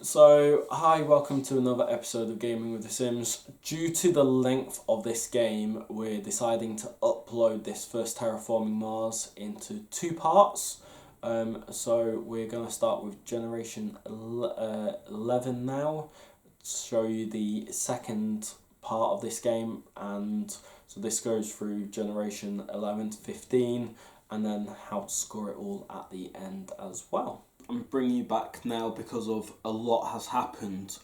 So, hi, welcome to another episode of Gaming with The Sims. Due to the length of this game, we're deciding to upload this first Terraforming Mars into two parts. So we're going to start with Generation 11 now, to show you the second part of this game, and so this goes through Generation 11 to 15, and then how to score it all at the end as well. I'm bringing you back now because of a lot has happened.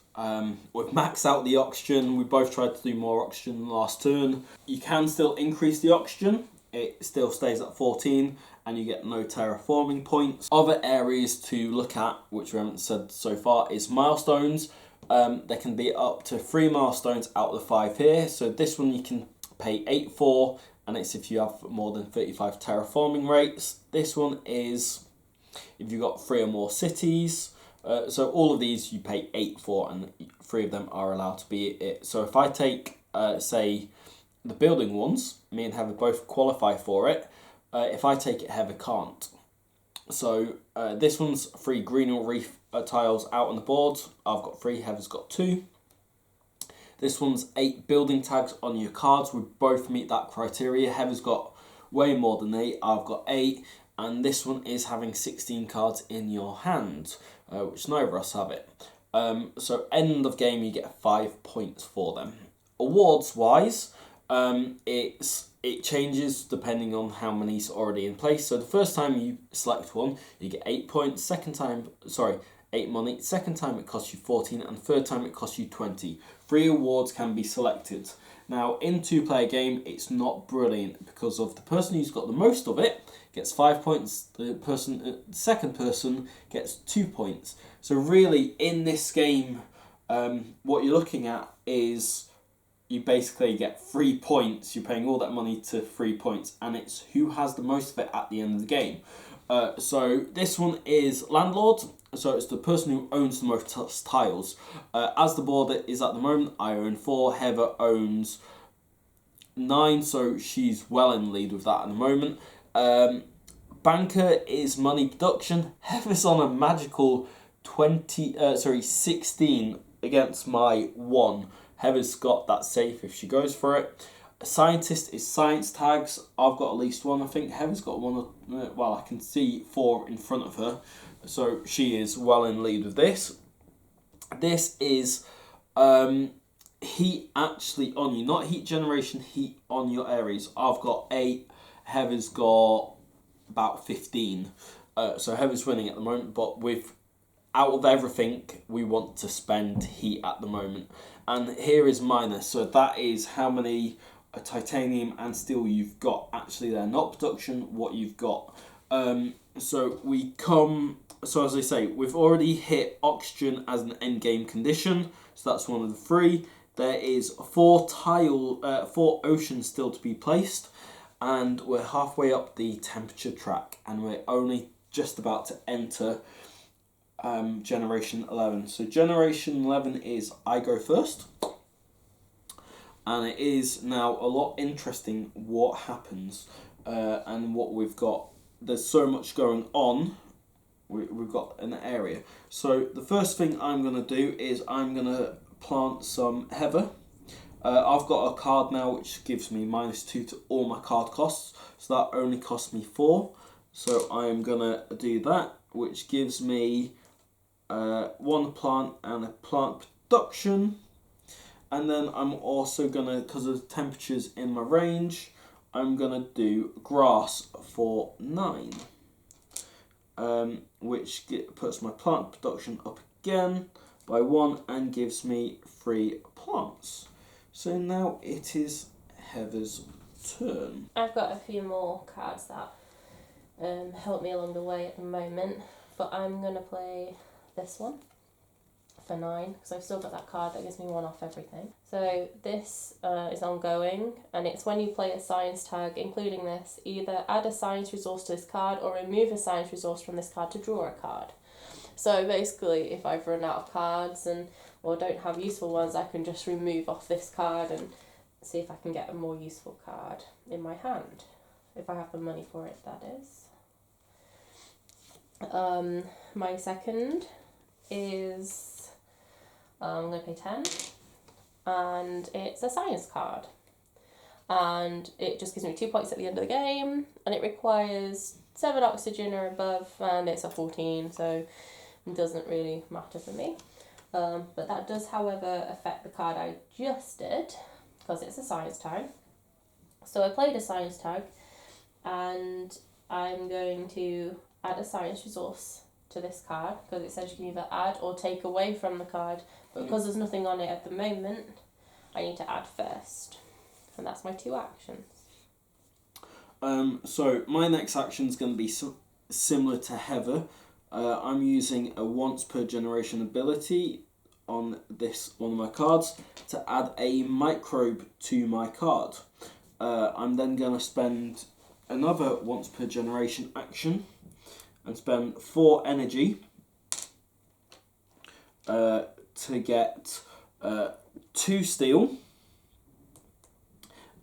We've maxed out the oxygen. We both tried to do more oxygen last turn. You can still increase the oxygen. It still stays at 14 and you get no terraforming points. Other areas to look at, which we haven't said so far, is milestones. There can be up to 3 milestones out of the 5 here. So this one you can pay 8 for, and it's if you have more than 35 terraforming rates. This one is if you've got 3 or more cities. So all of these you pay 8 for, and 3 of them are allowed to be it. So if I take, say, the building ones, me and Heather both qualify for it. If I take it, Heather can't. So this one's 3 green or reef tiles out on the board. I've got 3, Heather's got 2. This one's 8 building tags on your cards. We both meet that criteria. Heather's got way more than 8. I've got 8. And this one is having 16 cards in your hand, which neither of us have it. So end of game, you get 5 points for them. Awards wise, it changes depending on how many's already in place. So the first time you select one, you get 8 points. 8 money. Second time it costs you 14, and third time it costs you 20. 3 awards can be selected. Now in 2-player game, it's not brilliant because of the person who's got the most of it gets 5 points. The second person gets 2 points. So really, in this game, what you're looking at is you basically get 3 points. You're paying all that money to 3 points, and it's who has the most of it at the end of the game. So this one is landlord. So it's the person who owns the most tiles. As the board is at the moment, I own 4. Heather owns 9, so she's well in the lead with that at the moment. Banker is money production. Heather's on a magical 16 against my 1. Heather's got that safe if she goes for it. A scientist is science tags. I've got at least 1. I think Heather's got 1. Well, I can see 4 in front of her. So she is well in lead with this. This is heat actually on you, not heat generation, heat on your areas. I've got 8. Heather's got about 15. So Heather's winning at the moment, but out of everything, we want to spend heat at the moment. And here is minus. So that is how many titanium and steel you've got. Actually, they're not production, what you've got. So as I say, we've already hit oxygen as an end game condition. So that's one of the 3. There is 4 oceans still to be placed. And we're halfway up the temperature track. And we're only just about to enter Generation 11. So Generation 11 is I go first. And it is now a lot interesting what happens and what we've got. There's so much going on. We've got an area. So the first thing I'm going to do is I'm going to plant some heather. I've got a card now which gives me -2 to all my card costs. So that only costs me 4. So I'm going to do that, which gives me 1 plant and a plant production. And then I'm also going to, because of the temperatures in my range, I'm going to do grass for 9. Which puts my plant production up again by 1 and gives me 3 plants. So now it is Heather's turn. I've got a few more cards that help me along the way at the moment, but I'm going to play this one for 9 because I've still got that card that gives me 1 off everything. So this is ongoing, and it's when you play a science tag, including this, either add a science resource to this card or remove a science resource from this card to draw a card. So basically, if I've run out of cards or don't have useful ones, I can just remove off this card and see if I can get a more useful card in my hand. If I have the money for it, that is. My second is I'm going to pay 10. And it's a science card. And it just gives me 2 points at the end of the game. And it requires 7 oxygen or above. And it's a 14, so it doesn't really matter for me. But that does, however, affect the card I just did, because it's a science tag. So I played a science tag, and I'm going to add a science resource to this card, because it says you can either add or take away from the card. But because there's nothing on it at the moment, I need to add first. And that's my 2 actions. So my next action is going to be similar to Heather. I'm using a once per generation ability on this one of my cards to add a microbe to my card. I'm then going to spend another once per generation action and spend 4 energy to get 2 steel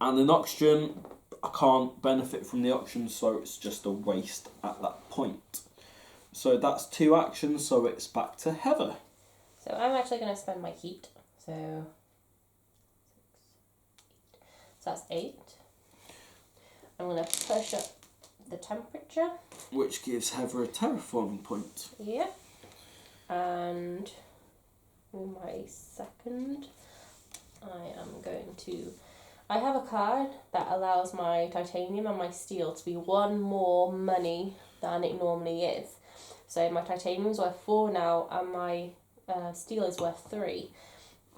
and an oxygen. I can't benefit from the oxygen, so it's just a waste at that point. So that's 2 actions, so it's back to Heather. So I'm actually going to spend my heat. So that's 8. I'm going to push up the temperature. Which gives Heather a terraforming point. Yep. And in my second, I am going to... I have a card that allows my titanium and my steel to be 1 more money than it normally is. So my titanium is worth 4 now, and my steel is worth 3.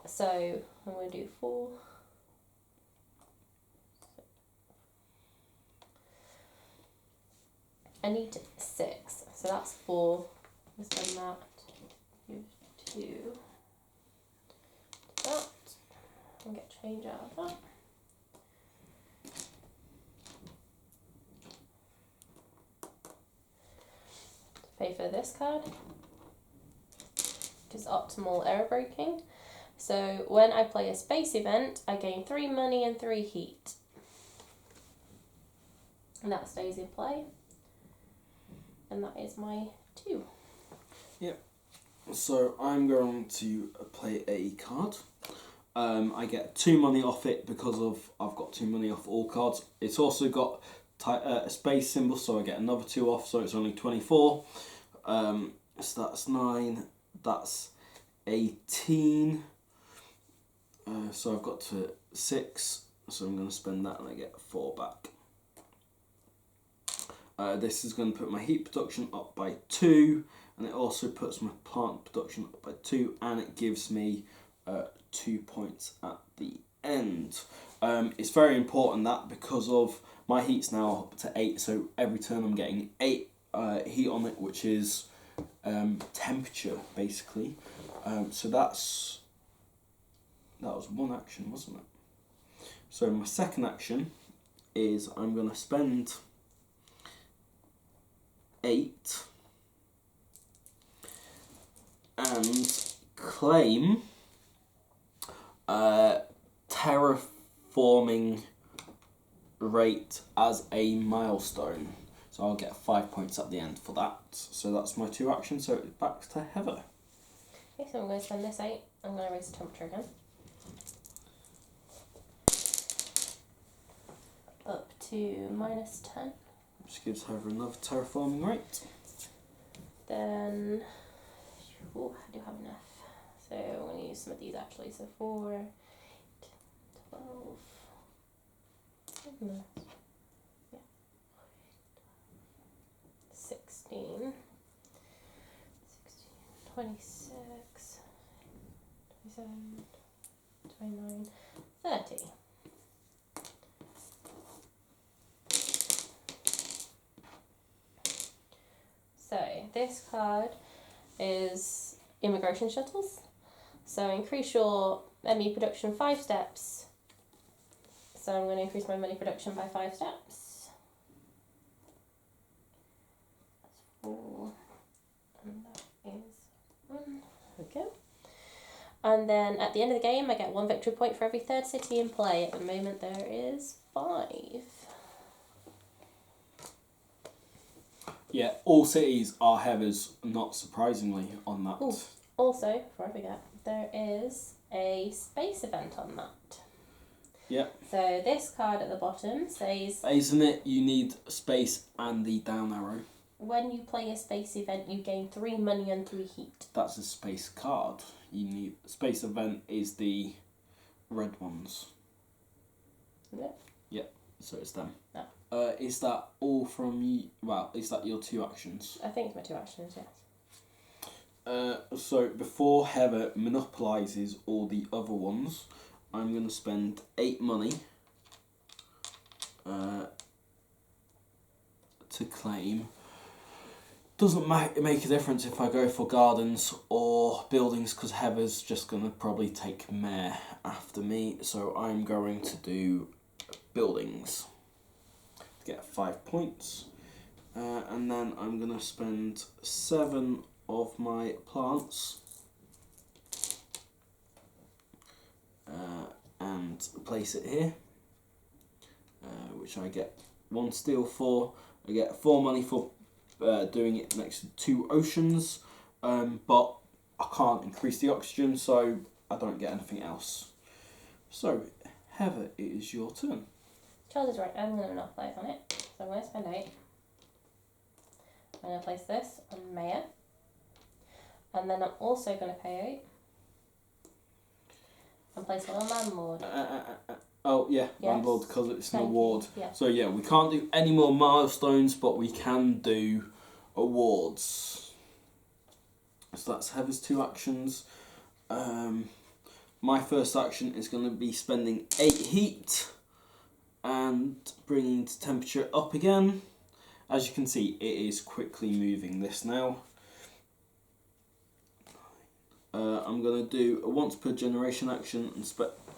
So I'm going to do 4. I need 6, so that's 4. Let's spend that. Give 2. That. And get change out of that. Pay for this card, which is optimal error breaking. So when I play a space event, I gain 3 money and 3 heat. And that stays in play. And that is my 2. Yep. So I'm going to play a card. I get 2 money off it because I've got 2 money off all cards. It's also got a space symbol, so I get another 2 off, so it's only 24. So that's 9. That's 18. So I've got to 6. So I'm going to spend that and I get 4 back. This is going to put my heat production up by 2, and it also puts my plant production up by 2, and it gives me 2 points at the end. It's very important that because of my heat's now up to 8, so every turn I'm getting 8 heat on it, which is temperature basically. So that was 1 action, wasn't it? So my second action is I'm going to spend 8 and claim terraforming rate as a milestone. So I'll get 5 points at the end for that. So that's my 2 actions, so it's back to Heather. Okay, so I'm going to spend this 8. I'm going to raise the temperature again. Up to -10. Which gives Heather another terraforming rate. Then, oh, I do have enough. So I'm going to use some of these actually. So 4, 8, 12, no, yeah, 16, 26, 27, 29, 30. So this card is immigration shuttles. So increase your ME production 5 steps. So I'm going to increase my money production by 5 steps. That's 4. And that is 1. Okay. And then at the end of the game I get 1 victory point for every 3rd city in play. At the moment there is 5. Yeah, all cities are Heather's, not surprisingly, on that. Ooh, Also, before I forget, there is a space event on that. Yep. So this card at the bottom says... Isn't it you need space and the down arrow? When you play a space event, you gain 3 money and 3 heat. That's a space card. You need... Space event is the red ones. Is it? Yep, so it's them. Oh. Is that all from you? Well, is that your 2 actions? I think it's my 2 actions, yes. So before Heather monopolises all the other ones, I'm going to spend 8 money to claim. Doesn't make a difference if I go for gardens or buildings, because Heather's just going to probably take mare after me. So I'm going to do buildings to get 5 points. And then I'm going to spend 7 of my plants and place it here, which I get 1 steel for. I get 4 money for doing it next to 2 oceans, but I can't increase the oxygen, so I don't get anything else. So, Heather, it is your turn. Charles is right, I'm going to monopolise on it. So I'm going to spend 8. I'm going to place this on Mayor. And then I'm also going to pay 8. And place one on Landlord. Oh, yeah, Yes. Landlord, because it's an Thank award. you, yeah. So, yeah, we can't do any more milestones, but we can do awards. So that's Heather's 2 actions. My first action is going to be spending 8 heat and bringing the temperature up again. As you can see, it is quickly moving this now. I'm going to do a once per generation action and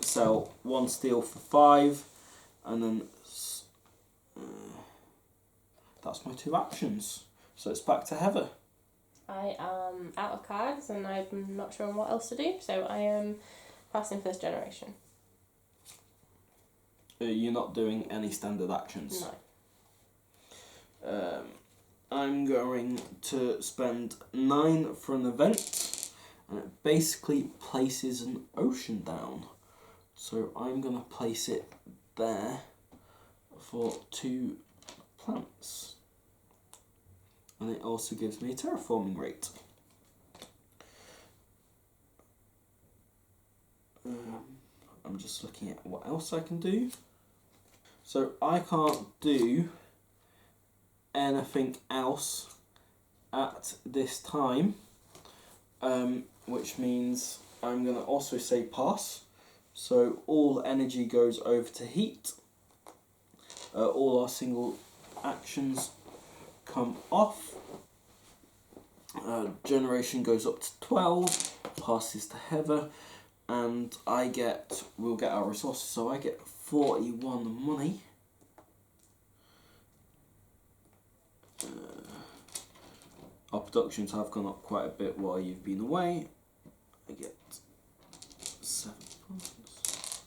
sell 1 steel for 5, and then that's my 2 actions. So it's back to Heather. I am out of cards and I'm not sure what else to do, so I am passing first generation. You're not doing any standard actions? No. I'm going to spend 9 for an event, and it basically places an ocean down. So I'm going to place it there for 2 plants. And it also gives me a terraforming rate. I'm just looking at what else I can do. So I can't do anything else at this time, which means I'm going to also say pass. So all energy goes over to heat. All our single actions come off. Generation goes up to 12, passes to Heather, and we'll get our resources, so I get 41 money. Our productions have gone up quite a bit while you've been away. I get 7 points.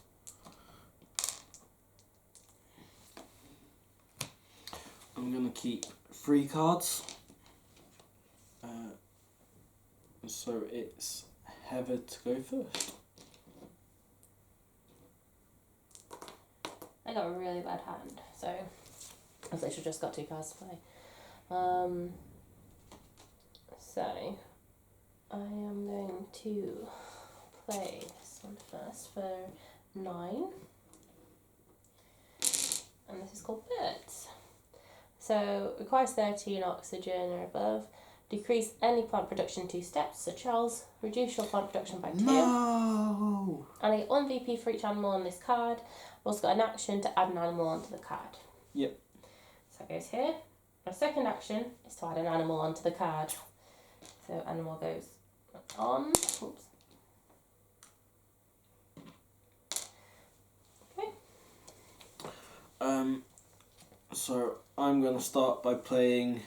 I'm going to keep 3 cards. So it's Heather to go first. I got a really bad hand, so I've literally just got 2 cards to play. So I am going to play this one first for 9, and this is called Birds. So requires 13 oxygen or above. Decrease any plant production 2 steps. So Charles, reduce your plant production by 2. No! And I get 1 VP for each animal on this card. I've also got an action to add an animal onto the card. Yep. So it goes here. My second action is to add an animal onto the card. So animal goes on. Oops. Okay. So I'm going to start by playing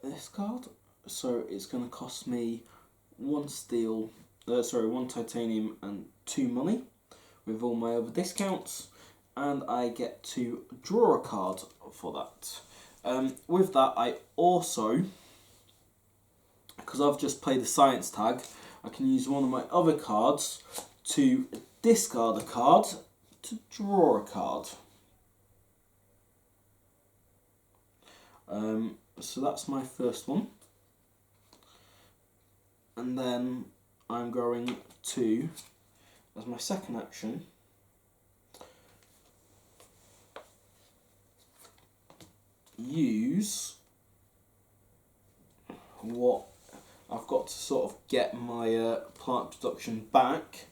this card. So it's going to cost me 1 steel, 1 titanium and 2 money with all my other discounts, and I get to draw a card for that. With that, I also because I've just played a science tag, I can use one of my other cards to discard a card to draw a card. So that's my first one. And then I'm going to, as my second action, use what I've got to sort of get my plant production back.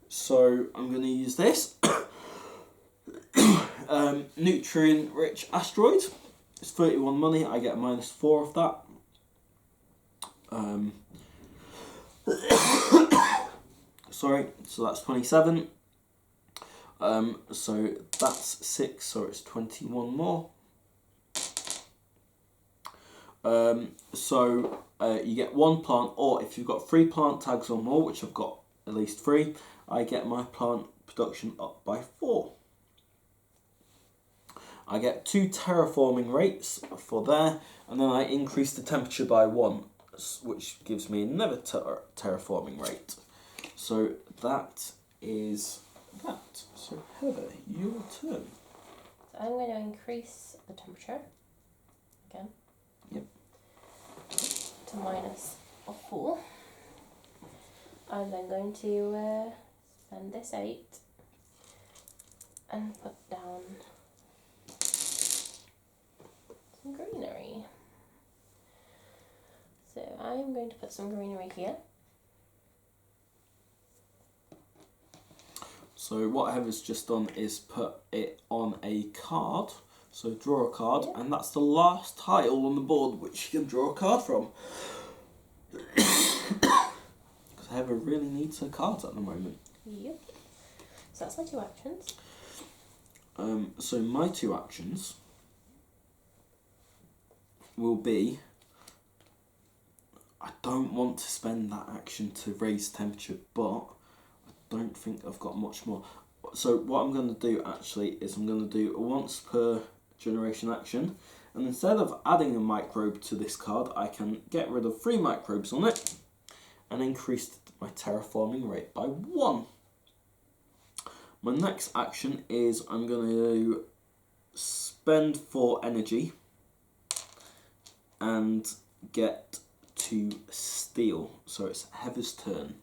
So I'm going to use this nutrient rich asteroid. It's 31 money, I get -4 of that. Sorry, so that's 27. So that's 6, so it's 21 more. You get 1 plant, or if you've got 3 plant tags or more, which I've got at least 3, I get my plant production up by 4. I get 2 terraforming rates for there, and then I increase the temperature by 1, which gives me another terraforming rate. So that is that. So Heather, your turn. So I'm going to increase the temperature again. Yep. To -4. I'm then going to spend this 8 and put down some greenery. So I'm going to put some greenery here. So what Heather's just done is put it on a card. So draw a card, Yep. and that's the last tile on the board which you can draw a card from. Because Heather really needs her cards at the moment. Yep. So that's my 2 actions. So my 2 actions will be, I don't want to spend that action to raise temperature, but I don't think I've got much more. So what I'm going to do actually is I'm going to do a once per generation action, and instead of adding a microbe to this card, I can get rid of 3 microbes on it and increase my terraforming rate by 1. My next action is I'm going to spend 4 energy and get to steal. So it's Heather's turn.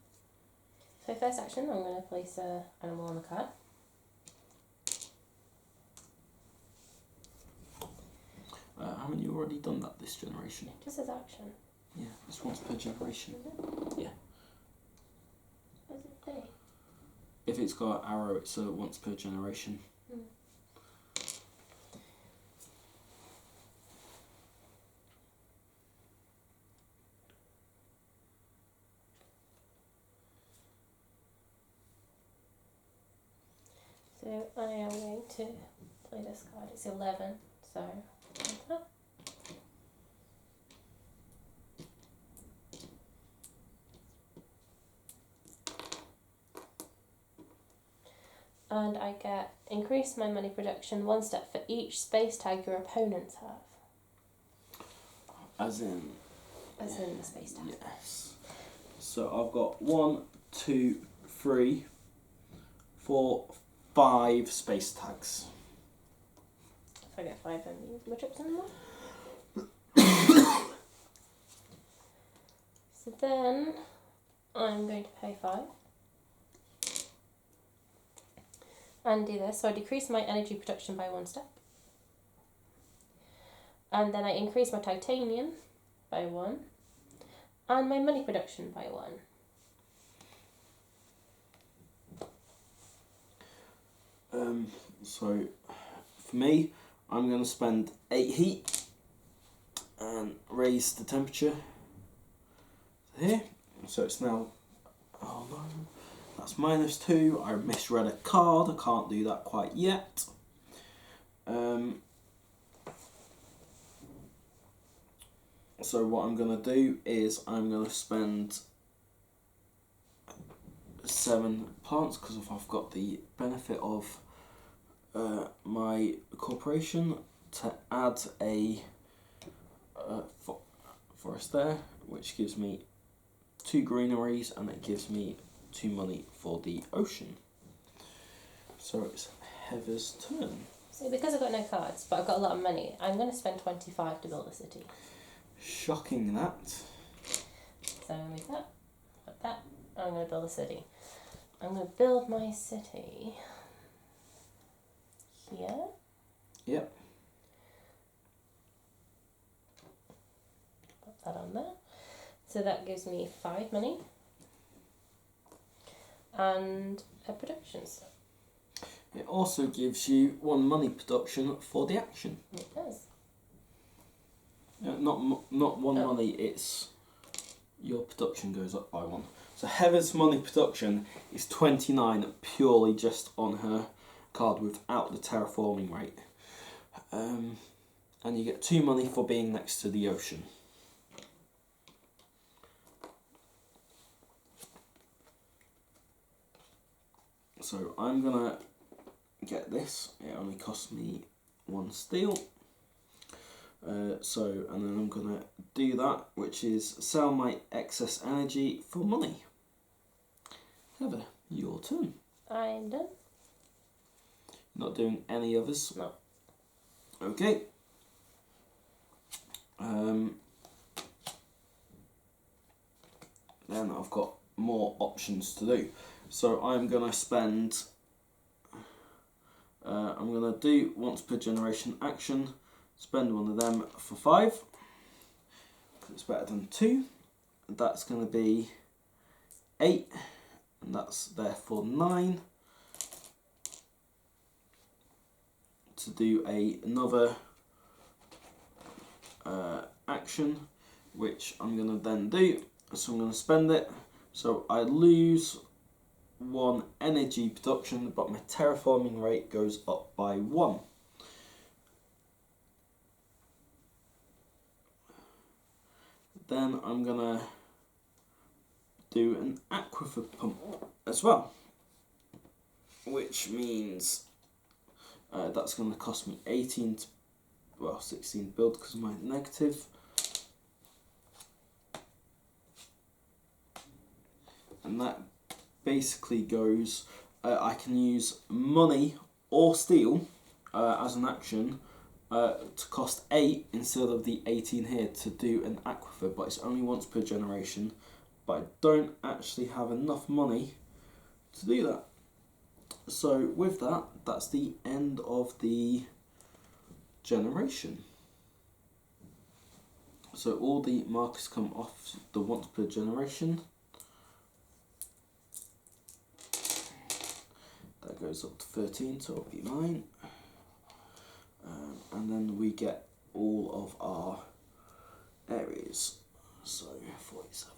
So first action, I'm going to place an animal on the card. Haven't you already done that this generation? Just as action. Yeah, it's once per generation. Yeah. What does it say? If it's got an arrow, it's once per generation. So I am going to play this card. It's 11, so that. And I get increase my money production 1 step for each space tag your opponents have. As in the space tag. Yes. So I've got 1, 2, 3, 4, 5 space tags. If I get 5, then use my chips anymore. So then I'm going to pay 5. And do this. So I decrease my energy production by 1 step. And then I increase my titanium by 1. And my money production by 1. So for me, I'm going to spend 8 heat and raise the temperature here. So it's now, oh no, that's -2. I misread a card. I can't do that quite yet. So what I'm going to do is I'm going to spend 7 plants, because I've got the benefit of my corporation to add a forest there, which gives me 2 greeneries, and it gives me 2 money for the ocean. So it's Heather's turn. So because I've got no cards, but I've got a lot of money, I'm going to spend 25 to build a city. Shocking that. So I'm going to make that, put that, I'm going to build a city. I'm going to build my city here. Yep. Put that on there. So that gives me 5 money and a production stone. It also gives you 1 money production for the action. It does. Not 1 money, it's your production goes up by 1. So Heather's money production is 29 purely just on her card without the terraforming rate. And you get 2 money for being next to the ocean. So I'm gonna get this. It only cost me 1 steel. And then I'm gonna do that, which is sell my excess energy for money. Heather, your turn. I'm done. Not doing any others? No. Okay. Then I've got more options to do. So I'm gonna spend. I'm gonna do once per generation action. Spend 1 of them for 5. It's better than 2. That's gonna be 8, and that's therefore 9. To do another action, which I'm going to then do. So I'm going to spend it. So I lose 1 energy production, but my terraforming rate goes up by 1. Then I'm going to do an aquifer pump as well, which means that's going to cost me 16 build because of my negative. And that basically goes, I can use money or steel as an action to cost 8 instead of the 18 here to do an aquifer, but it's only once per generation. But I don't actually have enough money to do that. So with that, that's the end of the generation. So all the markers come off the once per generation. That goes up to 13, so it'll be mine. And then we get all of our areas. So 47.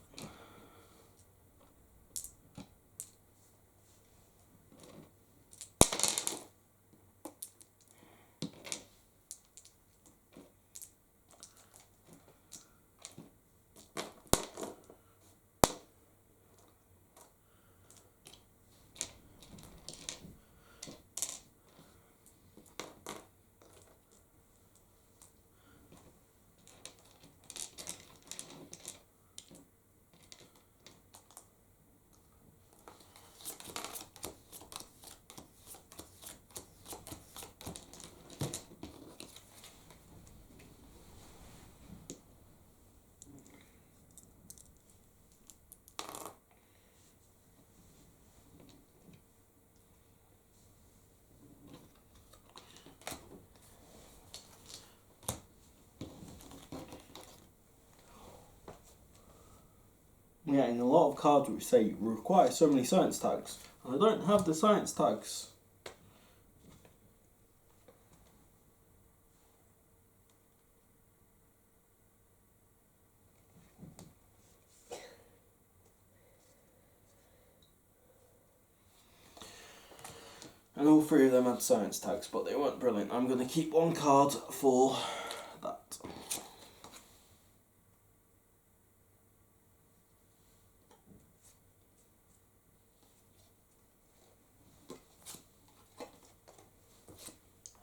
Yeah, in a lot of cards which say require so many science tags, and I don't have the science tags. And all 3 of them had science tags, but they weren't brilliant. I'm going to keep 1 card for that.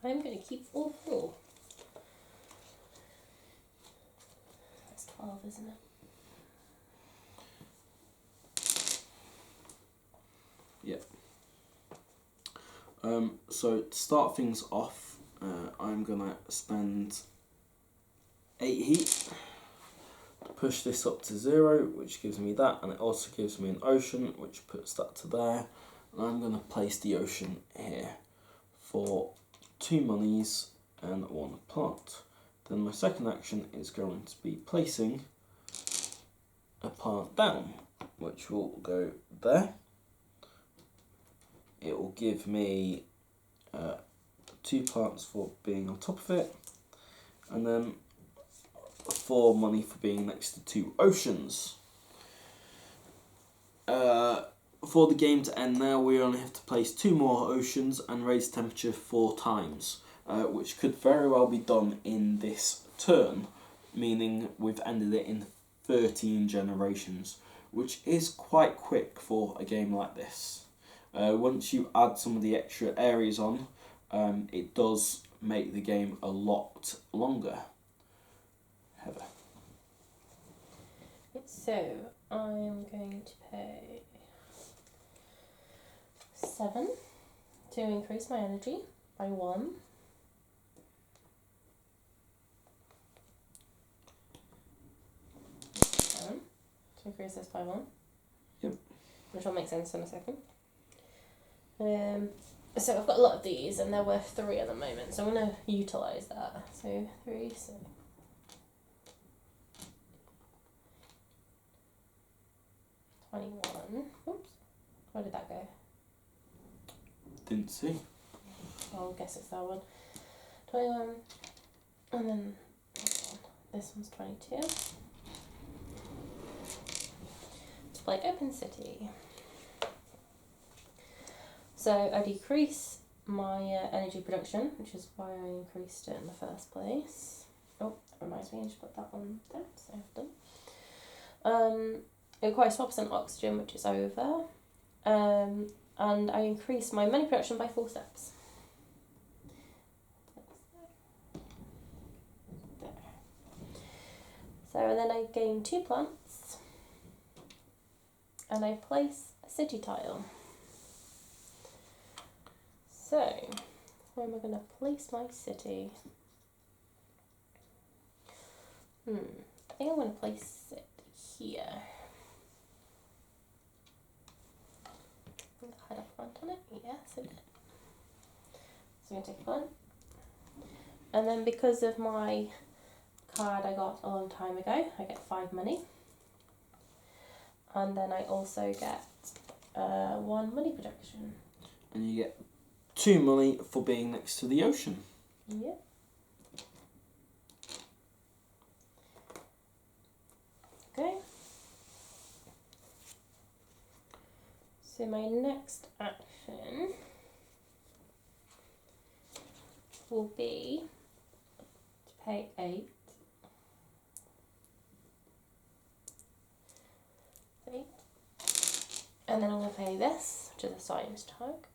I'm going to keep all 4. That's 12, isn't it? So to start things off, I'm gonna spend 8 heat to push this up to 0, which gives me that, and it also gives me an ocean, which puts that to there. And I'm gonna place the ocean here for 2 monies and 1 plant. Then my second action is going to be placing a plant down, which will go there. It will give me 2 plants for being on top of it, and then 4 money for being next to 2 oceans. For the game to end now, we only have to place 2 more oceans and raise temperature 4 times, which could very well be done in this turn, meaning we've ended it in 13 generations, which is quite quick for a game like this. Once you add some of the extra areas on, it does make the game a lot longer. Heather. So I'm going to pay 7 to increase my energy by 1. To increase this by 1. Yep. Which will make sense in a second. So I've got a lot of these, and they're worth 3 at the moment, so I'm going to utilise that. So 3, so 21. Oops, where did that go? Didn't see. I'll guess it's that one. 21, and then this one's 22. To play Open City. So I decrease my energy production, which is why I increased it in the first place. Oh, that reminds me, I should put that one there, so I've done. It requires 4% oxygen, which is over. And I increase my money production by 4 steps. There. So, and then I gain 2 plants. And I place a city tile. So, where am I going to place my city? I think I'm going to place it here. I had a plant on it? Yes, I did. So I'm going to take a plant. And then because of my card I got a long time ago, I get 5 money. And then I also get 1 money production. And you get 2 money for being next to the ocean. Yep. Okay. So my next action will be to pay 8. 8. And then I'm going to pay this, which is a science tag.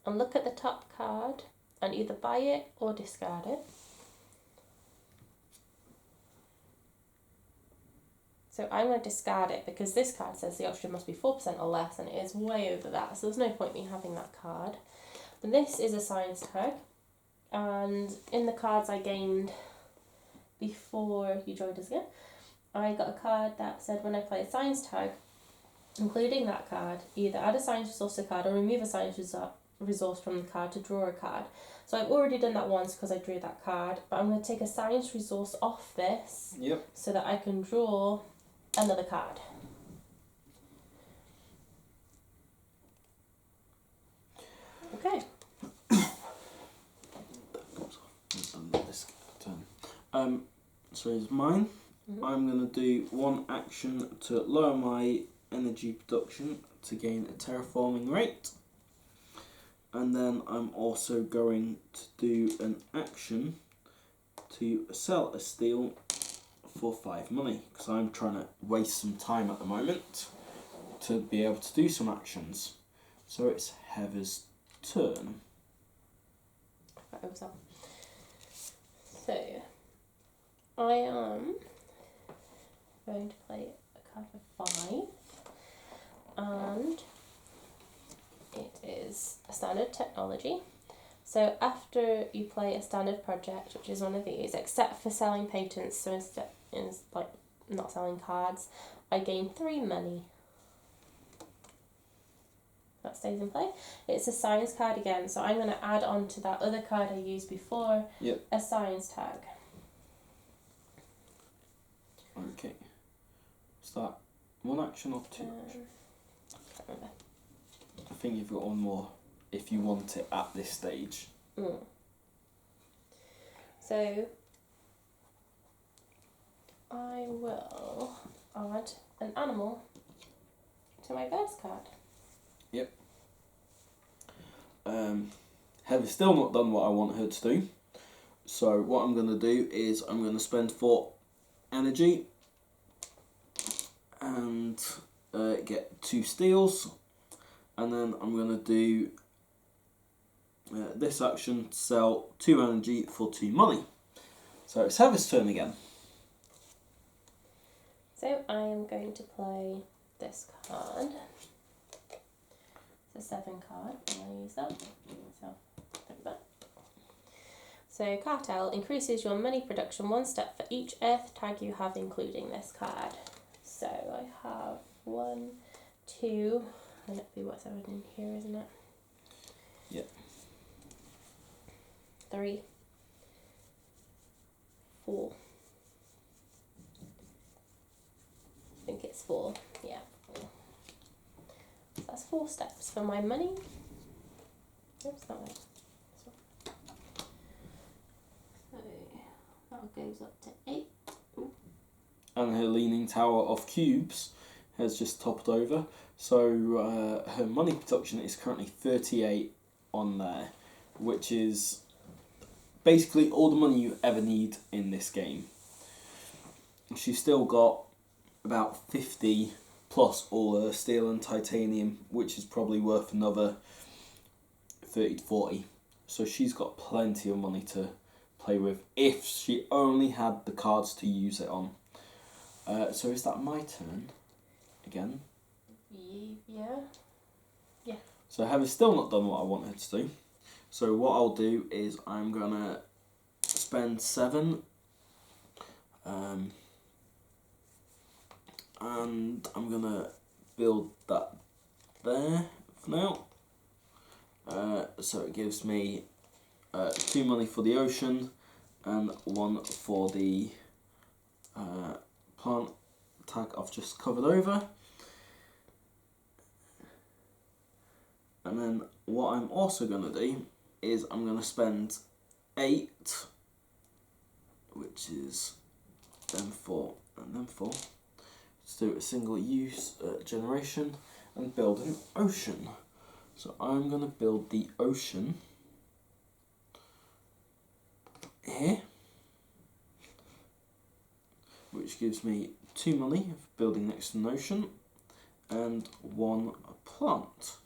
And look at the top card and either buy it or discard it. So I'm going to discard it because this card says the oxygen must be 4% or less, and it is way over that, so there's no point in me having that card. But this is a science tag, and in the cards I gained before you joined us again, I got a card that said when I play a science tag, including that card, either add a science resource to the card or remove a science resource from the card to draw a card. So I've already done that once because I drew that card, but I'm going to take a science resource off this. Yep. So that I can draw another card. Okay. So it's mine. I'm going to do 1 action to lower my energy production to gain a terraforming rate. And then I'm also going to do an action to sell a steel for 5 money, because I'm trying to waste some time at the moment to be able to do some actions. So it's Heather's turn. So I am going to play a card for 5, and it is a standard standard technology. So after you play a standard project, which is one of these, except for selling patents, so instead like not selling cards, I gain 3 money. That stays in play. It's a science card again, so I'm going to add on to that other card I used before, a science tag. Okay. Is that 1 action or 2 action? Can't remember. I think you've got 1 more if you want it at this stage. So I will add an animal to my birds card. Yep. Heather's still not done what I want her to do. So what I'm going to do is I'm going to spend 4 energy and get 2 steals. And then I'm going to do this action to sell 2 energy for 2 money. So it's Heather's turn again. So I am going to play this card. It's a 7 card. I'm going to use that. So Cartel increases your money production 1 step for each earth tag you have, including this card. So I have 1, 2, and it'll be what's added in here, isn't it? Yep. 3, 4. I think it's 4. Yeah. So that's 4 steps for my money. Oops, not right. So that goes up to 8. Ooh. And her leaning tower of cubes has just topped over. So her money production is currently 38 on there, which is basically all the money you ever need in this game. She's still got about 50 plus all her steel and titanium, which is probably worth another 30 to 40. So she's got plenty of money to play with if she only had the cards to use it on. So is that my turn again? Yeah. So Heather's still not done what I want her to do. So what I'll do is I'm gonna spend 7, and I'm gonna build that there for now. So it gives me 2 money for the ocean and 1 for the plant tag I've just covered over. And then what I'm also going to do is I'm going to spend 8, which is then 4 and then 4, to do a single use generation and build an ocean. So I'm going to build the ocean here, which gives me 2 money for building next to an ocean and 1 plant.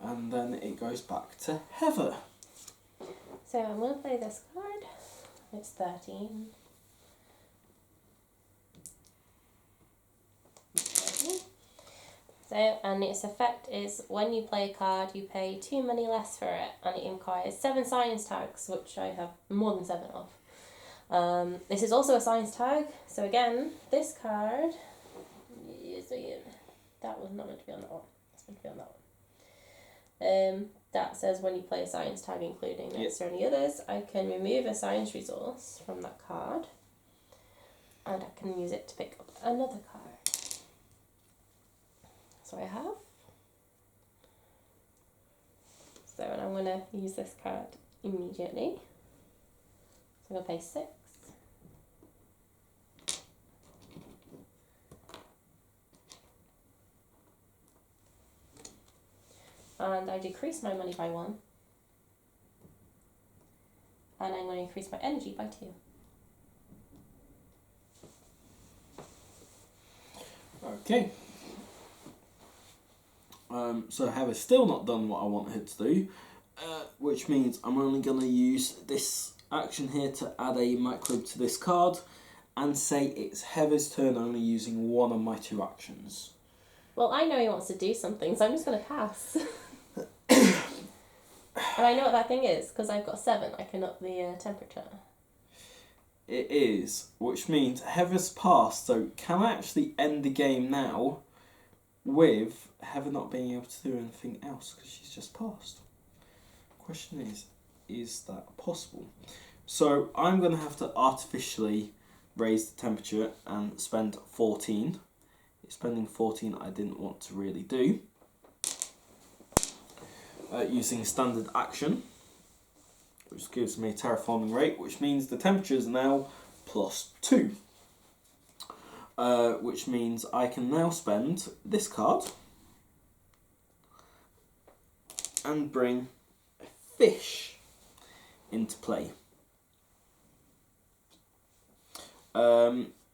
And then it goes back to Heather. So I'm going to play this card. It's 13. So, and its effect is when you play a card, you pay 2 money less for it, and it requires 7 science tags, which I have more than 7 of. This is also a science tag, so again, this card, that was not meant to be on that one, it's meant to be on that one. That says when you play a science tag, including this or any others, I can remove a science resource from that card, and I can use it to pick up another card. So I have. So and I'm going to use this card immediately. So I'm going to pay 6. And I decrease my money by 1. And I'm going to increase my energy by 2. Okay. So Heather's still not done what I want her to do, which means I'm only going to use this action here to add a microbe to this card and say it's Heather's turn, only using 1 of my 2 actions. Well, I know he wants to do something, so I'm just going to pass. And I know what that thing is, because I've got 7. I can up the temperature. It is, which means Heather's passed, so can I actually end the game now with Heather not being able to do anything else because she's just passed? Question is that possible? So I'm going to have to artificially raise the temperature and spend 14. Spending 14 I didn't want to really do. Using standard action, which gives me a terraforming rate, which means the temperature is now +2. Which means I can now spend this card and bring a fish into play.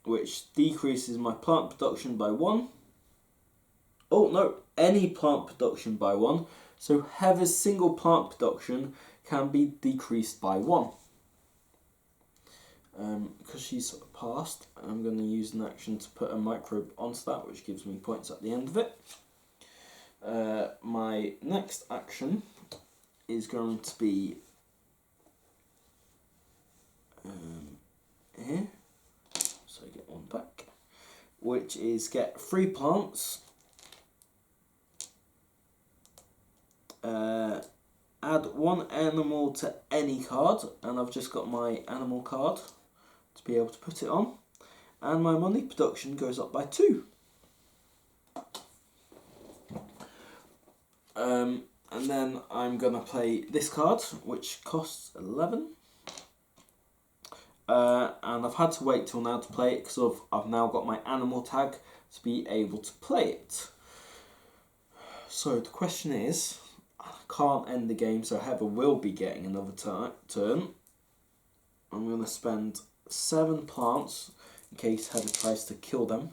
Which decreases my plant production by 1. Oh no, any plant production by 1. So Heather's single plant production can be decreased by 1. Because she's passed, I'm going to use an action to put a microbe onto that, which gives me points at the end of it. My next action is going to be here. So I get 1 back, which is get 3 plants, add 1 animal to any card, and I've just got my animal card to be able to put it on, and my money production goes up by 2. And then I'm going to play this card, which costs 11. And I've had to wait till now to play it because I've now got my animal tag to be able to play it. So the question is, I can't end the game, so Heather will be getting another turn. I'm going to spend 7 plants in case Heather tries to kill them,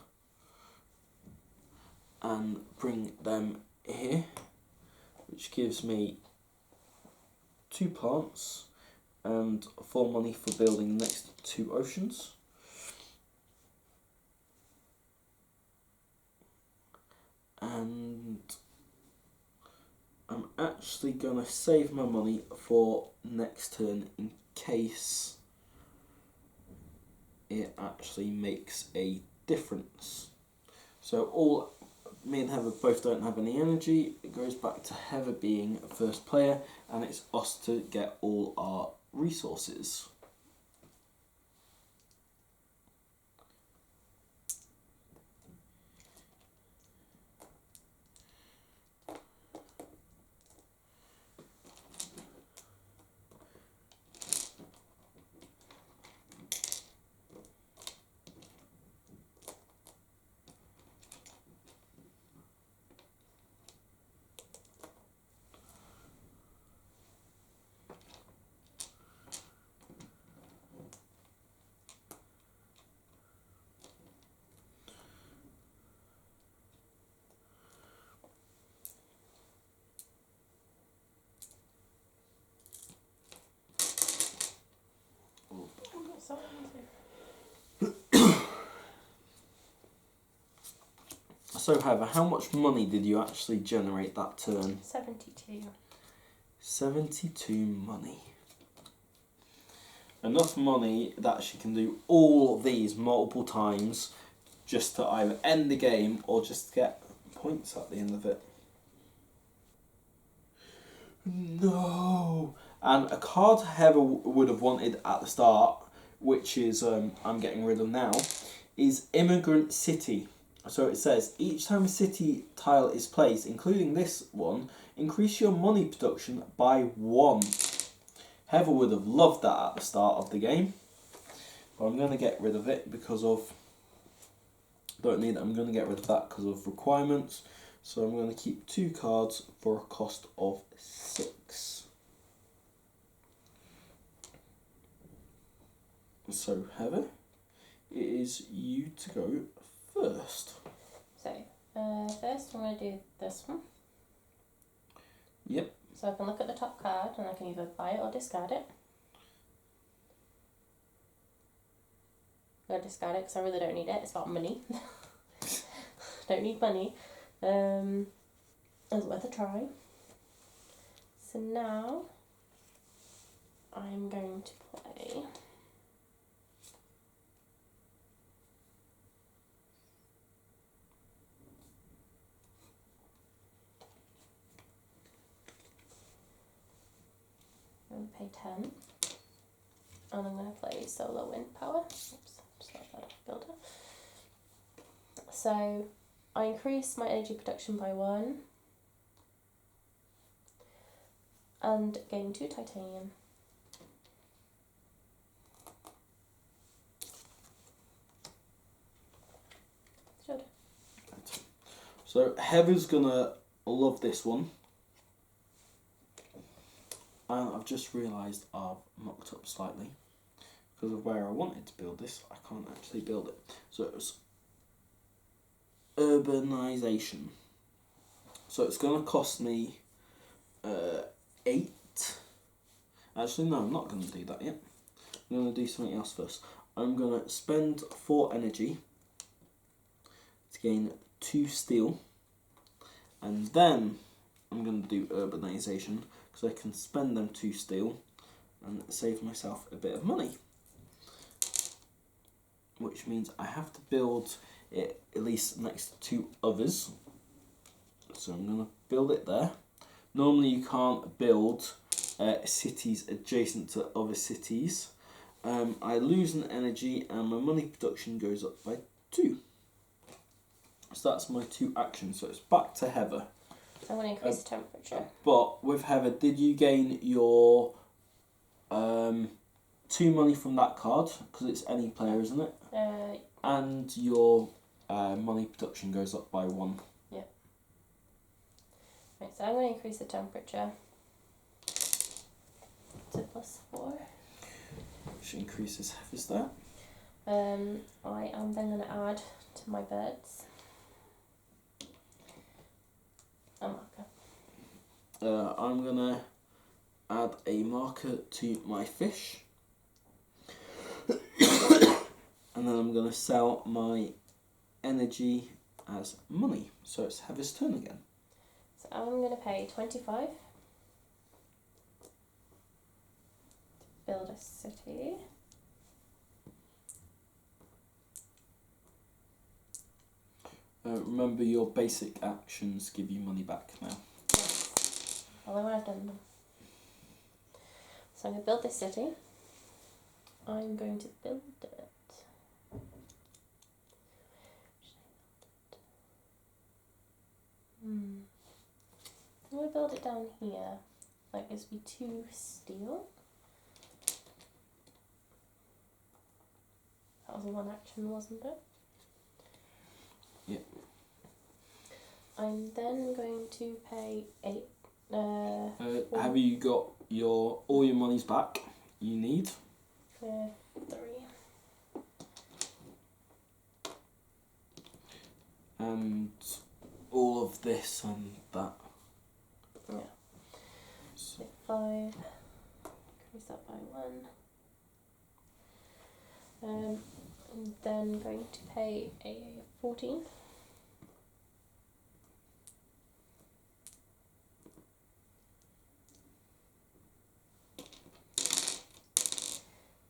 and bring them here, which gives me 2 plants and 4 money for building the next 2 oceans. And I'm actually going to save my money for next turn in case it actually makes a difference. So me and Heather both don't have any energy. It goes back to Heather being first player, and it's us to get all our resources. So Heather, how much money did you actually generate that turn? 72. 72 money. Enough money that she can do all these multiple times just to either end the game or just get points at the end of it. No! And a card Heather would have wanted at the start, which is I'm getting rid of now, is Immigrant City. So it says, each time a city tile is placed, including this one, increase your money production by 1. Heather would have loved that at the start of the game. But I'm going to get rid of it because of... Don't need it, I'm going to get rid of that because of requirements. So I'm going to keep 2 cards for a cost of 6. So Heather, it is you to go first. So, first I'm going to do this one. Yep. So I can look at the top card and I can either buy it or discard it. I'm going to discard it because I really don't need it. It's about money. Don't need money. It's worth a try. So now I'm going to play I'm going to pay 10, and I'm going to play solar wind power. Oops, just let that build it. So I increase my energy production by 1 and gain 2 titanium. Should. So Heather's gonna love this one. And I've just realised I've mucked up slightly. Because of where I wanted to build this, I can't actually build it. So it's urbanisation. So it's going to cost me 8. Actually, no, I'm not going to do that yet. I'm going to do something else first. I'm going to spend 4 energy to gain 2 steel. And then I'm going to do urbanisation because I can spend them 2 steel and save myself a bit of money. Which means I have to build it at least next to 2 others. So I'm going to build it there. Normally you can't build cities adjacent to other cities. I lose an energy and my money production goes up by 2. So that's my 2 actions. So it's back to Heather. I want to increase the temperature. But with Heather, did you gain your 2 money from that card? Because it's any player, isn't it? And your money production goes up by 1. Yeah. Right, so I'm going to increase the temperature to +4. Which increases Heather's there. I am then going to add to my birds a marker. I'm going to add a marker to my fish. And then I'm going to sell my energy as money. So it's Heather's turn again. So I'm going to pay 25 to build a city. Remember, your basic actions give you money back now. Yes. Although when I've done them. So I'm going to build this city. I'm going to build it. I'm going to build it down here. Like this would be 2 steel. That was a 1 action, wasn't it? Yep. I'm then going to pay 8. Have you got all your monies back you need? 3. And all of this and that. Yeah. So 5. Increase that by 1. I'm then going to pay a 14.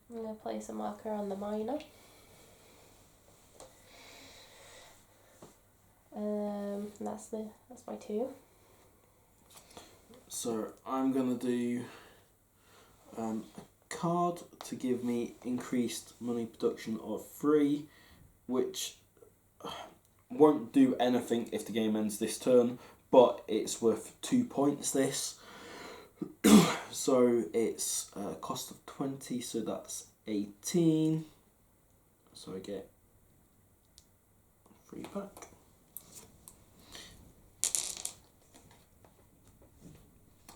I'm going to place a marker on the miner. That's my 2. So I'm gonna do a card to give me increased money production of 3, which won't do anything if the game ends this turn, but it's worth 2 points this. So it's a cost of 20, so that's 18. So I get 3 back.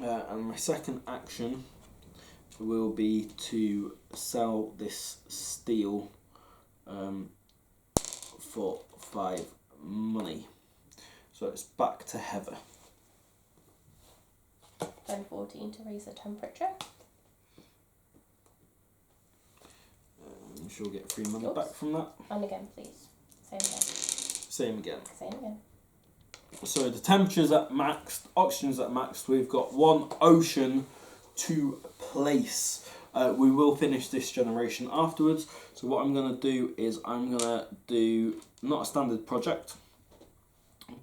And my second action will be to sell this steel for 5 money. So it's back to Heather. Then 14 to raise the temperature. She'll get 3 money Oops. back from that. And again, please. Same again. Same again. Same again. So the temperature's at maxed, oxygen's at maxed. We've got 1 ocean to place. We will finish this generation afterwards. So what I'm going to do is I'm going to do not a standard project,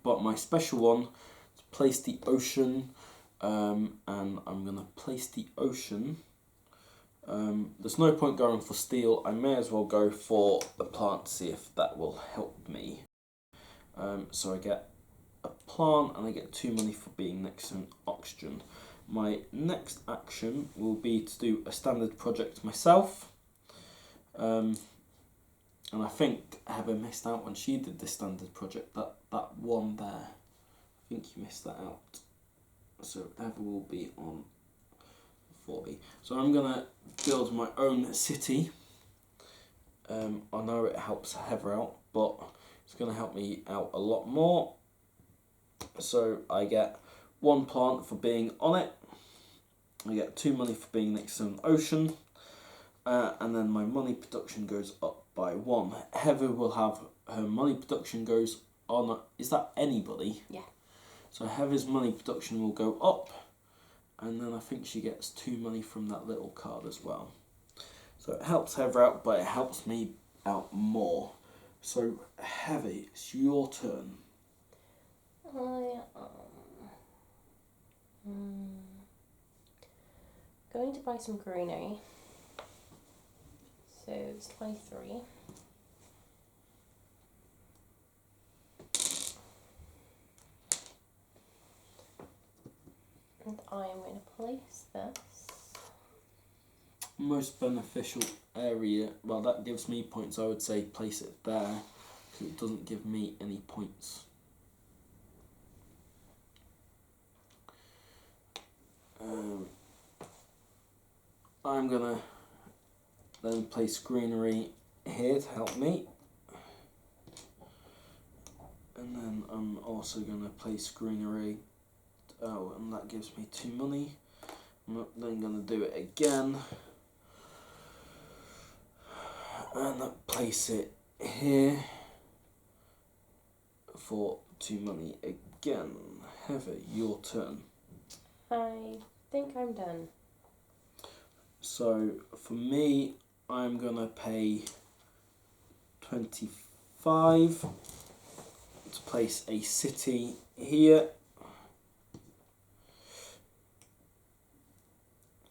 but my special one to place the ocean. And I'm going to place the ocean. There's no point going for steel. I may as well go for the plant to see if that will help me. So I get a plant and I get 2 money for being next to an oxygen. My next action will be to do a standard project myself. And I think Heather missed out when she did the standard project. That one there, I think you missed that out. So Heather will be on 40. So I'm going to build my own city. I know it helps Heather out, but it's going to help me out a lot more. So I get 1 plant for being on it. I get 2 money for being next to an ocean. And then my money production goes up by 1. Heather will have her money production goes on. Is that anybody? Yeah. So Heather's money production will go up. And then I think she gets 2 money from that little card as well. So it helps Heather out, but it helps me out more. So Heather, it's your turn. Going to buy some greenery. So it's 23. And I am going to place this. Most beneficial area, well, that gives me points. I would say place it there because it doesn't give me any points. I'm gonna then place greenery here to help me, and then I'm also gonna place greenery. Oh, and that gives me 2 money. I'm then gonna do it again. And place it here for 2 money again. Heather, your turn. I think I'm done. So for me, I'm gonna pay 25 to place a city here.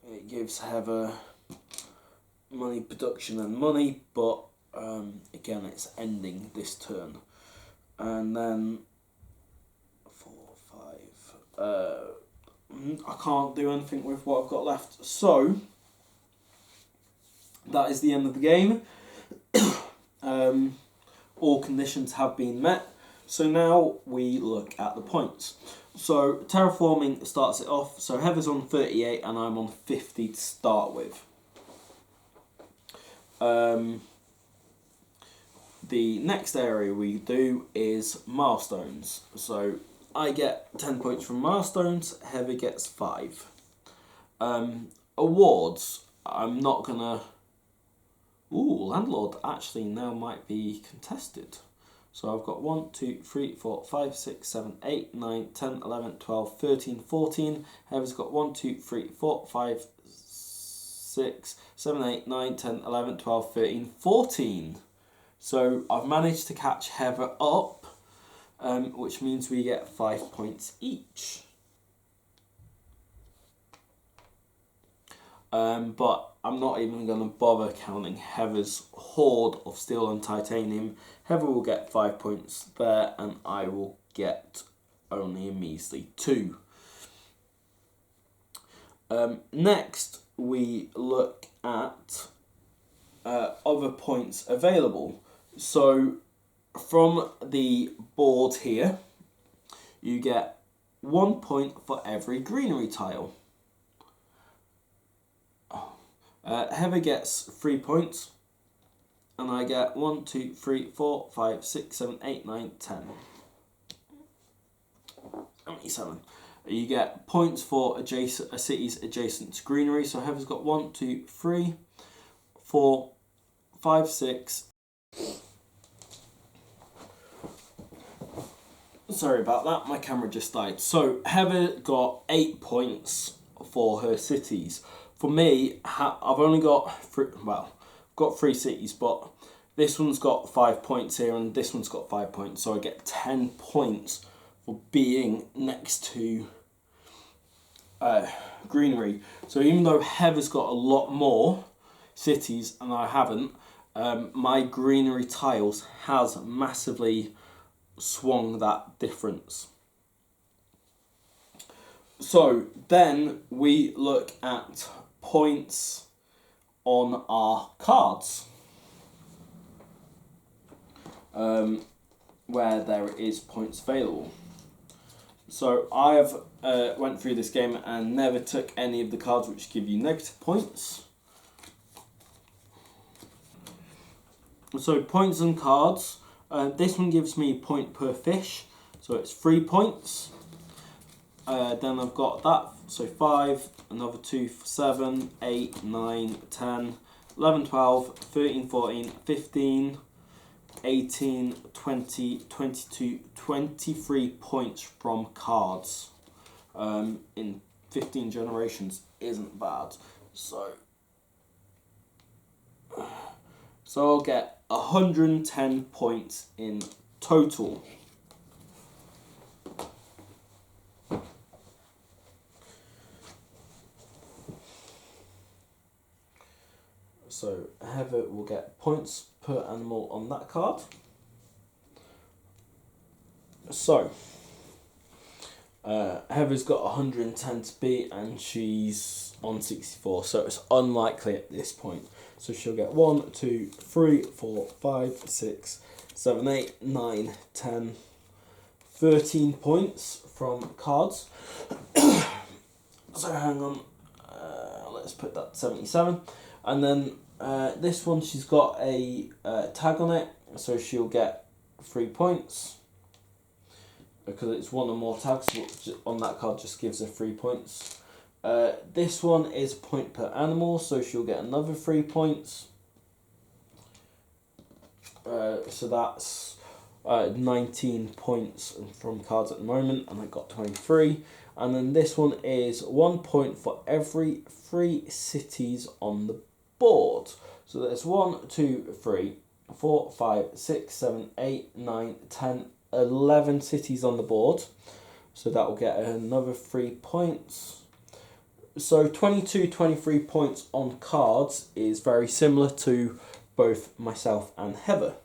It gives Heather money production and money, but again it's ending this turn. And then 4, 5. I can't do anything with what I've got left. So that is the end of the game. All conditions have been met. So now we look at the points. So terraforming starts it off. So Heather's on 38 and I'm on 50 to start with. The next area we do is milestones. So I get 10 points from milestones, Heather gets 5. Awards, I'm not gonna... Ooh, Landlord actually now might be contested. So I've got 1, 2, 3, 4, 5, 6, 7, 8, 9, 10, 11, 12, 13, 14. Heather's got 1, 2, 3, 4, 5, 6, 7, 8, 9, 10, 11, 12, 13, 14. So I've managed to catch Heather up, which means we get 5 points each. But I'm not even going to bother counting Heather's hoard of steel and titanium. Heather will get 5 points there and I will get only a measly 2. Next we look at other points available. So from the board here you get 1 point for every greenery tile. Heather gets 3 points, and I get 1, 2, 3, 4, 5, 6, 7, 8, 9, 10. 77. You get points for cities adjacent to greenery. So Heather's got 1, 2, 3, 4, 5, 6. Sorry about that, my camera just died. So Heather got 8 points for her cities. for me, I've only got got 3 cities, but this one's got 5 points here and this one's got 5 points, so I get 10 points for being next to greenery. So even though Heather's got a lot more cities and I haven't, my greenery tiles has massively swung that difference. So then we look at points on our cards, where there is points available. So I have went through this game and never took any of the cards which give you negative points. So points and cards, this one gives me a point per fish, so it's 3 points. Then I've got that, so 5, another 2 for 7, 8, 9, 10, 11, 12, 13, 14, 15, 18, 20, 22, 23 points from cards in 15 generations isn't bad. So I'll get 110 points in total. So Heather will get points per animal on that card. So Heather's got 110 to beat and she's on 64, so it's unlikely at this point. So she'll get 1, 2, 3, 4, 5, 6, 7, 8, 9, 10, 13 points from cards. So hang on, let's put that 77. And then this one, she's got a tag on it, so she'll get 3 points. Because it's one or more tags, which on that card just gives her 3 points. This one is a point per animal, so she'll get another 3 points. So that's 19 points from cards at the moment, and I got 23. And then this one is 1 point for every 3 cities on the board. So there's 1, 2, 3, 4, 5, 6, 7, 8, 9, 10, 11 cities on the board. So that will get another 3 points. So 22, 23 points on cards is very similar to both myself and Heather.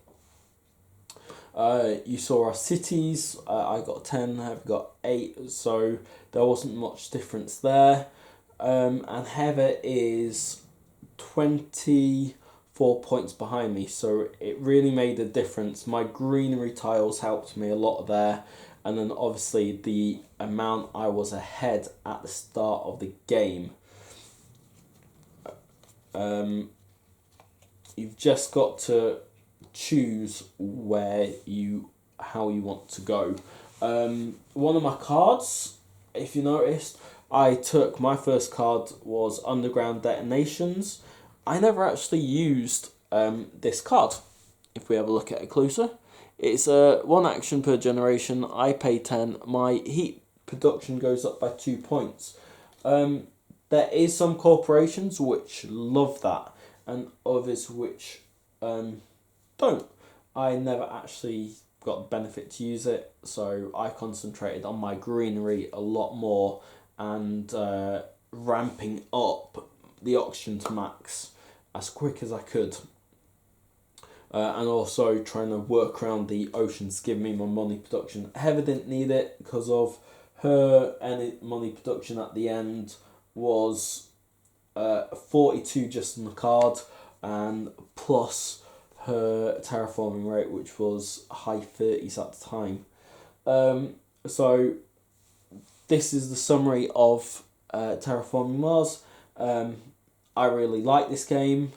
You saw our cities, I got 10, Heather got 8, so there wasn't much difference there. And Heather is 24 points behind me, so it really made a difference. My greenery tiles helped me a lot there, and then obviously the amount I was ahead at the start of the game. You've just got to choose how you want to go. One of my cards, if you noticed, my first card was Underground Detonations. I never actually used this card. If we have a look at it closer, it's 1 action per generation. I pay 10. My heat production goes up by 2 points. There is some corporations which love that, and others which don't. I never actually got the benefit to use it, so I concentrated on my greenery a lot more and ramping up the oxygen to max as quick as I could. And also trying to work around the oceans, give me my money production. Heather didn't need it because of her money production at the end was 42 just on the card, and plus her terraforming rate, which was high 30s at the time. So this is the summary of Terraforming Mars. I really like this game.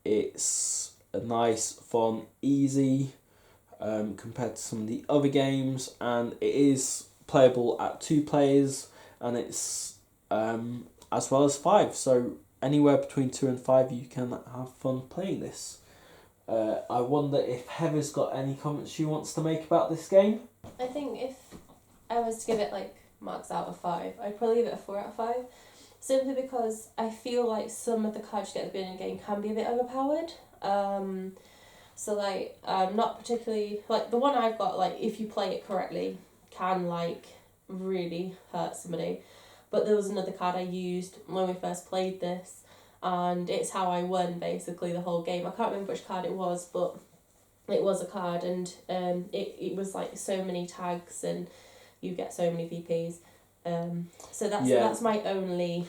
It's a nice, fun, easy compared to some of the other games, and it is playable at 2 players, and it's as well as 5. So anywhere between 2 and 5, you can have fun playing this. I wonder if Heather's got any comments she wants to make about this game. I think if I was to give it like marks out of 5, I'd probably give it a 4 out of 5. simply because I feel like some of the cards you get at the beginning of the game can be a bit overpowered. So like not particularly like the one I've got, like if you play it correctly can like really hurt somebody. But there was another card I used when we first played this, and it's how I won basically the whole game. I can't remember which card it was, but it was a card, and it was like so many tags and you get so many VPs. So that's my only...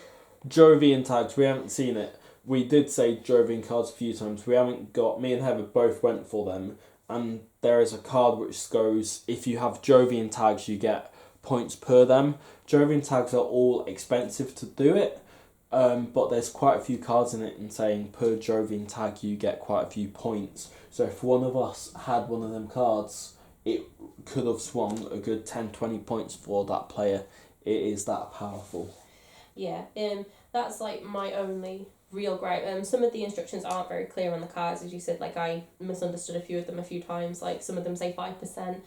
Jovian tags, we haven't seen it. We did say Jovian cards a few times. We haven't got... Me and Heather both went for them. And there is a card which goes, if you have Jovian tags, you get points per them. Jovian tags are all expensive to do it. But there's quite a few cards in it and saying per Jovian tag you get quite a few points. So if one of us had one of them cards, it could have swung a good 10-20 points for that player. It is that powerful. Yeah, that's like my only real gripe. Some of the instructions aren't very clear on the cards, as you said. Like I misunderstood a few of them a few times. Like some of them say 5%,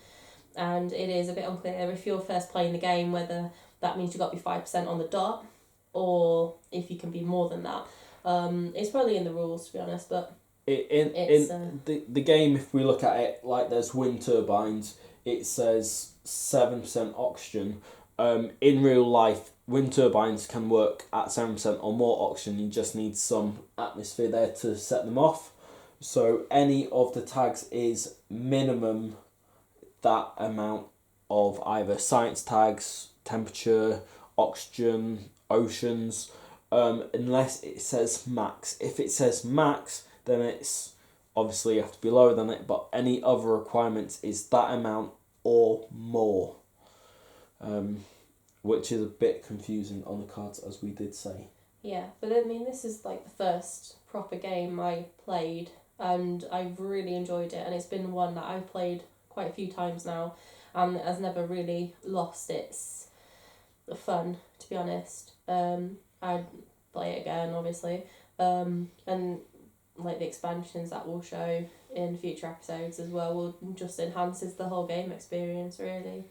and it is a bit unclear if you're first playing the game whether that means you got to be 5% on the dot, or if you can be more than that. It's probably in the rules, to be honest, but in the game, if we look at it, like there's wind turbines, it says 7% oxygen. In real life, wind turbines can work at 7% or more oxygen. You just need some atmosphere there to set them off. So any of the tags is minimum that amount of either science tags, temperature, oxygen, oceans, unless it says max. If it says max, then it's obviously you have to be lower than it, but any other requirements is that amount or more. Which is a bit confusing on the cards, as we did say. Yeah, but I mean, this is like the first proper game I played, and I've really enjoyed it, and it's been one that I've played quite a few times now, and has never really lost its fun, to be honest. I'd play it again, obviously, and like the expansions that we'll show in future episodes as well will just enhances the whole game experience, really,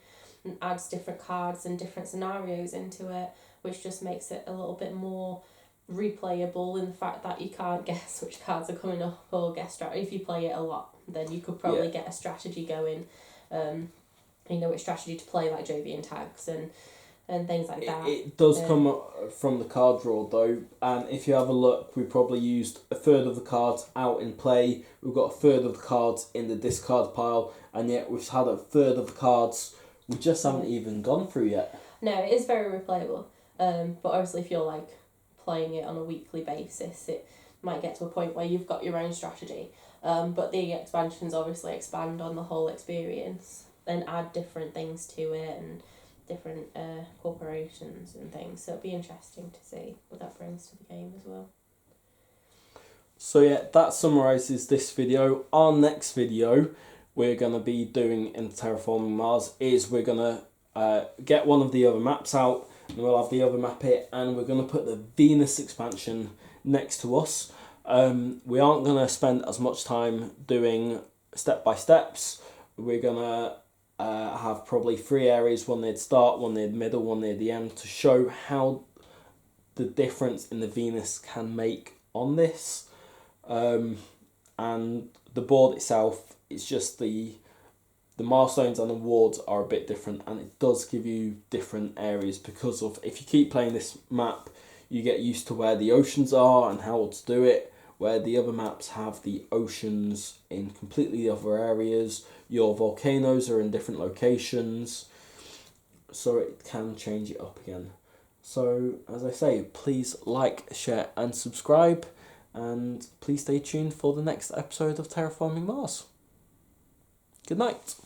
and adds different cards and different scenarios into it, which just makes it a little bit more replayable in the fact that you can't guess which cards are coming up or guess strategy. If you play it a lot, then you could probably get a strategy going, you know which strategy to play, like Jovian tags and things like that. It does come from the card draw though, and if you have a look, we probably used a third of the cards out in play, we've got a third of the cards in the discard pile, and yet we've had a third of the cards we just haven't even gone through yet. No, it is very replayable, but obviously if you're like playing it on a weekly basis, it might get to a point where you've got your own strategy, but the expansions obviously expand on the whole experience and add different things to it and different corporations and things, so it'd be interesting to see what that brings to the game as well. So yeah, that summarises this video. Our next video we're going to be doing in Terraforming Mars is we're going to get one of the other maps out, and we'll have the other map here, and we're going to put the Venus expansion next to us. We aren't going to spend as much time doing step-by-steps. We're going to have probably 3 areas, one near the start, one near the middle, one near the end, to show how the difference in the Venus can make on this. And the board itself, it's just the milestones and awards are a bit different, and it does give you different areas because of, if you keep playing this map, you get used to where the oceans are and how to do it, where the other maps have the oceans in completely other areas, your volcanoes are in different locations, so it can change it up again. So as I say, please like, share and subscribe, and please stay tuned for the next episode of Terraforming Mars. Good night.